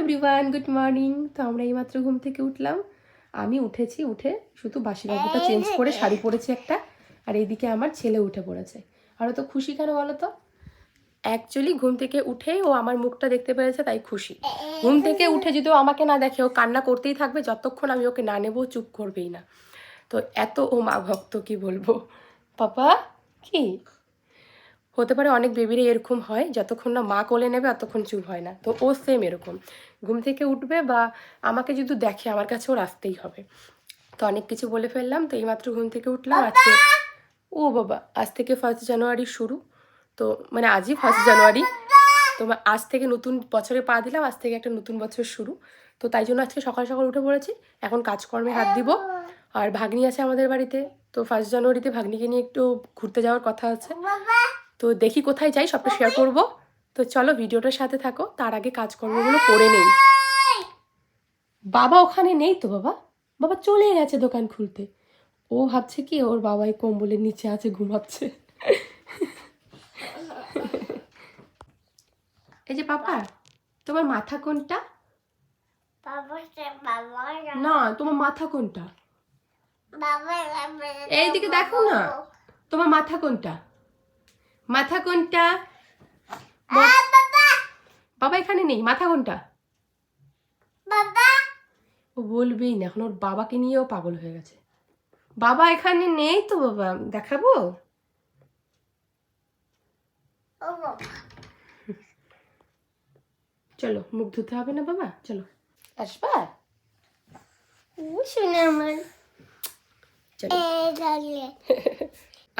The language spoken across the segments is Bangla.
Everyone, good morning. তো আমরা এইমাত্র ঘুম থেকে উঠলাম। আমি উঠেছি, উঠে শুধু বাসি কাপড়টা চেঞ্জ করে শাড়ি পরেছি একটা, আর এইদিকে আমার ছেলে উঠে পড়েছে। আরও তো খুশি কেন বলো তো? অ্যাকচুয়ালি ঘুম থেকে উঠেই ও আমার মুখটা দেখতে পেরেছে, তাই খুশি। ঘুম থেকে উঠে যদি ও আমাকে না দেখে, ও কান্না করতেই থাকবে যতক্ষণ আমি ওকে না নেবো, চুপ করবেই না। তো এত ও মা ভক্ত, কি বলবো। পাপা কি হতে পারে, অনেক বেবিরে এরকম হয়, যতক্ষণ না মা কোলে নেবে ততক্ষণ চুপ হয় না। তো ও সেম এরকম, ঘুম থেকে উঠবে বা আমাকে যদি দেখে, আমার কাছে ওর আসতেই হবে। তো অনেক কিছু বলে ফেললাম। তো এইমাত্র ঘুম থেকে উঠলাম। আজকে ও বাবা, আজ থেকে 1 জানুয়ারি শুরু। তো মানে আজই 1 জানুয়ারি। তো আজ থেকে নতুন বছরে পা দিলাম, আজ থেকে একটা নতুন বছর শুরু। তো তাই জন্য আজকে সকাল সকাল উঠে পড়েছি। এখন কাজকর্মে হাত দিব। আর ভাগ্নি আছে আমাদের বাড়িতে, তো 1 জানুয়ারিতে ভাগ্নিকে নিয়ে একটু ঘুরতে যাওয়ার কথা আছে। তো দেখি কোথায় যাই, সবটা শেয়ার করব। তো চলো ভিডিওটার সাথে থাকো। তার আগে কাজকর্মগুলো করে নেই। বাবা ওখানে নেই তো, বাবা বাবা চলে গেছে দোকান খুলতে। ও ভাবছে কি ওর বাবাই কম্বলের নিচে আছে, ঘুমাচ্ছে। এই যে পাপা, তোমার মাথা কোনটা? না, তোমার মাথা কোনটা? এইদিকে দেখো না, তোমার মাথা কোনটা? মাথা কোনটা? বাবা এখানে নেই, মাথা কোনটা? ও বলবেই না, এখন ওর বাবাকে নিয়েও পাগল হয়ে গেছে। বাবা এখানে নেই তো, বাবা দেখাবো। চলো, মুখ ধুতে হবে না বাবা, চলো আসবা।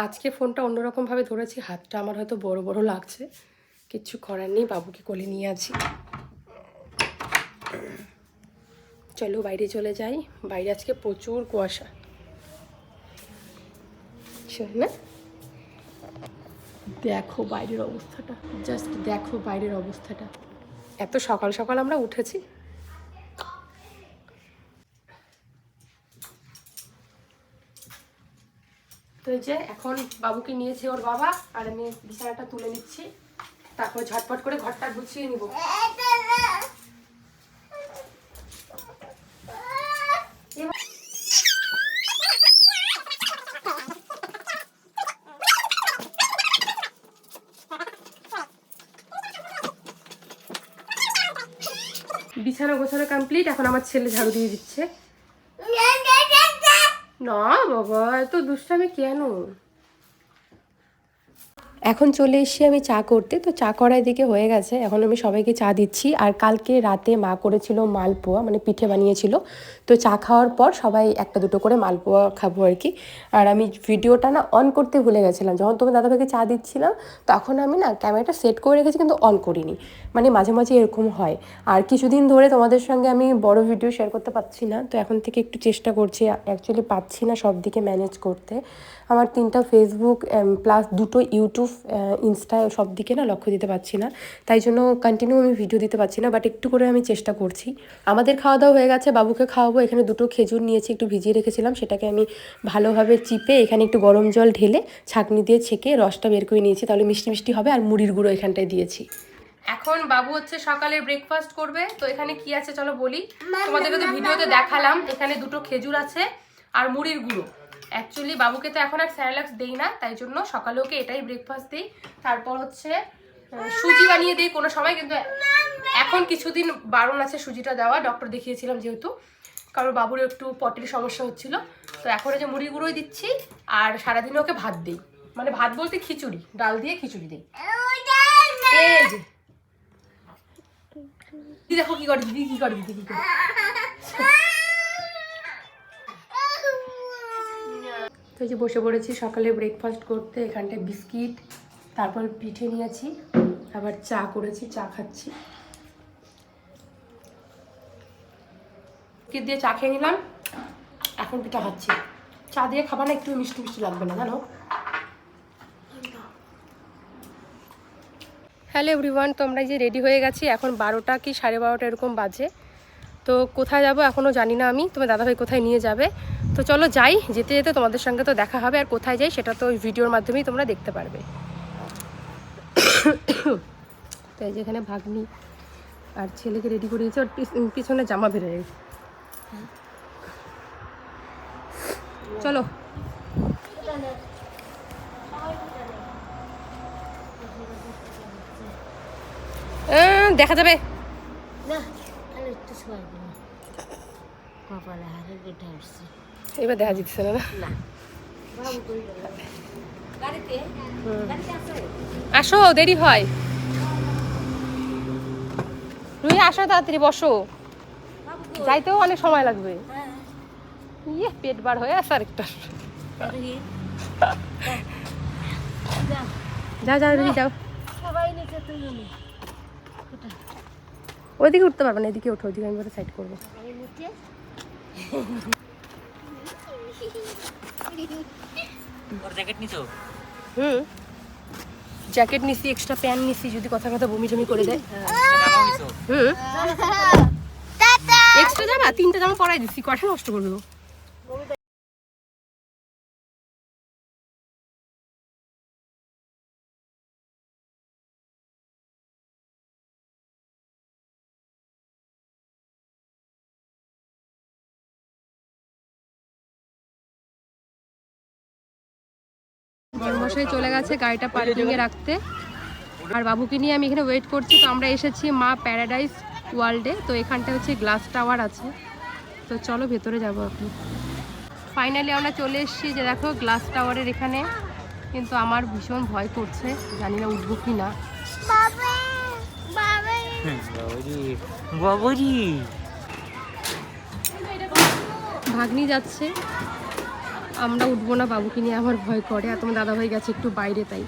আজকে ফোনটা অন্যরকম ভাবে ধরেছি, হাতটা আমার হয়তো বড় বড় লাগছে, কিচ্ছু করার নেই, বাবুকে কোলে নিয়ে আছি। চলো বাইরে চলে যাই। বাইরে আজকে প্রচুর কুয়াশা, না? দেখো বাইরের অবস্থাটা, জাস্ট দেখো বাইরের অবস্থাটা। এত সকাল সকাল আমরা উঠেছি। তো এই যে এখন বাবুকে নিয়েছে ওর বাবা, আর আমি বিছানাটা তুলে নিচ্ছি, তারপর ঝটপট করে ঘরটা গুছিয়ে নিব। বিছানা গোছানো কমপ্লিট, এখন আমার ছেলে ঝাড়ু দিয়ে দিচ্ছে। না বাবা, এত দুষ্টামি কেন? এখন চলে এসেছি আমি চা করতে। তো চা করার দিকে হয়ে গেছে, এখন আমি সবাইকে চা দিচ্ছি। আর কালকে রাতে মা করেছিল মালপোয়া, মানে পিঠে বানিয়েছিল। তো চা খাওয়ার পর সবাই একটা দুটো করে মালপোয়া খাবো আর কি। আর আমি ভিডিওটা না অন করতে ভুলে গেছিলাম, যখন তোমার দাদাভাইকে চা দিচ্ছিলাম তখন আমি না ক্যামেরাটা সেট করে রেখেছি, কিন্তু অন করিনি। মানে মাঝে মাঝে এরকম হয়। আর কিছুদিন ধরে তোমাদের সঙ্গে আমি বড় ভিডিও শেয়ার করতে পারছি না, তো এখন থেকে একটু চেষ্টা করছি। অ্যাকচুয়ালি পাচ্ছি না সব দিকে ম্যানেজ করতে। আমার 3টা ফেসবুক প্লাস 2টো ইউটিউব, ইনস্টা, সব দিকে না লক্ষ্য দিতে পারছি না, তাই জন্য কন্টিনিউ আমি ভিডিও দিতে পারছি না। বাট একটু করে আমি চেষ্টা করছি। আমাদের খাওয়া দাওয়া হয়ে গেছে, বাবুকে খাওয়াবো। এখানে 2টো খেজুর নিয়েছি, একটু ভিজিয়ে রেখেছিলাম, সেটাকে আমি ভালোভাবে চিপে এখানে একটু গরম জল ঢেলে ছাঁকনি দিয়ে ছেঁকে রসটা বের করে নিয়েছি, তাহলে মিষ্টি মিষ্টি হবে। আর মুড়ির গুঁড়ো এখানটায় দিয়েছি। এখন বাবু হচ্ছে সকালে ব্রেকফাস্ট করবে। তো এখানে কি আছে চলো বলি, তোমাদেরকে তো ভিডিওতে দেখালাম। এখানে 2টো খেজুর আছে আর মুড়ির গুঁড়ো। অ্যাকচুয়ালি বাবুকে তো এখন আর স্যারেলাক্স দেই না, তাই জন্য সকালে ওকে এটাই ব্রেকফাস্ট দিই। তারপর হচ্ছে সুজি বানিয়ে দিই কোনো সময়, কিন্তু এখন কিছুদিন বারণ আছে সুজিটা দেওয়া, ডক্টর দেখিয়েছিলাম যেহেতু, কারণ বাবুর একটু পটির সমস্যা হচ্ছিল। তো এখন এই যে মুড়ি গুঁড়োই দিচ্ছি, আর সারাদিনে ওকে ভাত দিই, মানে ভাত বলতে খিচুড়ি, ডাল দিয়ে খিচুড়ি দিই। এই যে দেখো কি করে দিদি, কি করে দিদি, কি করে। তো এই যে বসে পড়েছি সকালে ব্রেকফাস্ট করতে। এখানটায় বিস্কিট, তারপর পিঠে নিয়েছি, আবার চা করেছি, চা খাচ্ছি। বিস্কিট দিয়ে চা খেয়ে নিলাম, এখন পিঠা খাচ্ছি। চা দিয়ে খাবার না একটু মিষ্টি মিষ্টি লাগবে না, জানো। হ্যালো এভরিওয়ান, তো আমরা যে রেডি হয়ে গেছি, এখন 12টা কি 12:30 এরকম বাজে। তো কোথায় যাব এখনও জানি না আমি, তোমার দাদাভাই কোথায় নিয়ে যাবে। তো চলো যাই, যেতে যেতে তোমাদের সঙ্গে তো দেখা হবে। আর কোথায় যাই সেটা তো ওই ভিডিওর মাধ্যমেই তোমরা দেখতে পারবে। তো এই যেখানে ভাগ্নি আর ছেলেকে রেডি করে দিয়েছে, ওর পিছনে জামা বেড়ে গেছে। চলো দেখা যাবে এবার দেখা যাচ্ছে না। আসো, দেরি হয়। রুই আসো তাড়াতাড়ি, বসো, যাইতেও অনেক সময় লাগবে। ইয়ে পেট বার হয়ে আসে আরেকটা। যাও যাও রুই যাও। ওইদিকে উঠতে পারবে না, এদিকে ওঠো, ওইদিকে আমি সাইড করবো। হুম, জ্যাকেট নিছি, এক্সট্রা প্যান্ট নিছি, যদি কথা কথা বমি জমি করে দেয়। হুম, এক্সট্রা জামা 3টা জামা পরাই দিচ্ছি, কটা নষ্ট করবো। বড়মশাই চলে গেছে গাড়িটা পার্কিং এ রাখতে, আর বাবুকে নিয়ে আমি এখানে ওয়েট করছি। তো আমরা এসেছি মা প্যারাডাইস ওয়ার্ল্ডে। তো এখানটা হচ্ছে গ্লাস টাওয়ার আছে, তো চলো ভেতরে যাবো এখন। ফাইনালি আমরা চলে এসেছি, যে দেখো গ্লাস টাওয়ারের এখানে। কিন্তু আমার ভীষণ ভয় করছে, জানি না উঠবো কি না। ভাগ্নি যাচ্ছে, আমরা উঠবো না, বাবুকে নিয়ে আমার ভয় করে। আর তোমার দাদাভাই গেছে একটু বাইরে, তাই।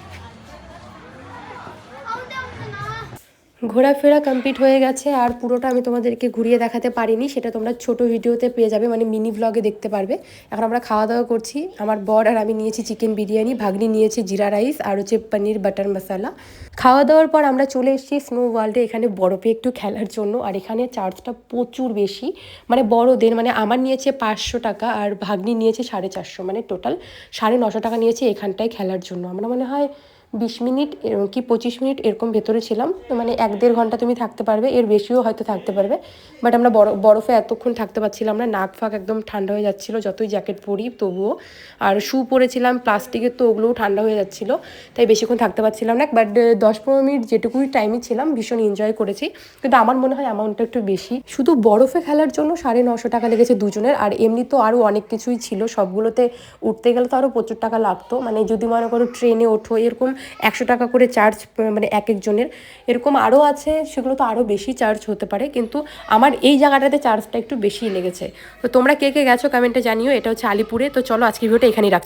ঘোরাফেরা কমপ্লিট হয়ে গেছে, আর পুরোটা আমি তোমাদেরকে ঘুরিয়ে দেখাতে পারিনি, সেটা তোমরা ছোট ভিডিওতে পেয়ে যাবে, মানে মিনি ব্লগে দেখতে পারবে। এখন আমরা খাওয়া দাওয়া করছি, আমার বর আর আমি নিয়েছি চিকেন বিরিয়ানি, ভাগ্নি নিয়েছি জিরা রাইস, আর হচ্ছে পনির বাটার মশলা। খাওয়া দাওয়ার পর আমরা চলে এসেছি স্নো ওয়ার্ল্ডে, এখানে বরফে একটু খেলার জন্য। আর এখানে চার্জটা প্রচুর বেশি, মানে বড়দের, মানে আমার নিয়েছে 500 টাকা আর ভাগ্নি নিয়েছে 450, মানে টোটাল 950 টাকা নিয়েছে এখানটায় খেলার জন্য। আমরা মনে হয় 20 মিনিট কি 25 মিনিট এরকম ভেতরে ছিলাম, মানে 1-1.5 ঘন্টা তুমি থাকতে পারবে, এর বেশিও হয়তো থাকতে পারবে। বাট আমরা বরফে এতক্ষণ থাকতে পারছিলাম না, নাক ফাঁক একদম ঠান্ডা হয়ে যাচ্ছিলো যতই জ্যাকেট পরি তবুও। আর শু পরেছিলাম প্লাস্টিকের, তো ওগুলোও ঠান্ডা হয়ে যাচ্ছিলো, তাই বেশিক্ষণ থাকতে পারছিলাম না। বাট 10-15 মিনিট যেটুকুই টাইমই ছিলাম ভীষণ এনজয় করেছি। কিন্তু আমার মনে হয় অ্যামাউন্টটা একটু বেশি, শুধু বরফে খেলার জন্য 950 টাকা লেগেছে দুজনের। আর এমনি তো আরও অনেক কিছুই ছিল, সবগুলোতে উঠতে গেলে তো আরও প্রচুর টাকা লাগতো। মানে যদি মনে করো ট্রেনে ওঠো, এরকম 100 টাকা করে চার্জ, মানে এক একজনের। এরকম আরও আছে, সেগুলো তো আরও বেশি চার্জ হতে পারে, কিন্তু আমার এই জায়গাটাতে চার্জটা একটু বেশিই লেগেছে। তো তোমরা কে কে গেছো কমেন্টে জানিও। এটা হচ্ছে আলিপুরে। তো চলো আজকে ভিডিওটা এখানেই রাখছি।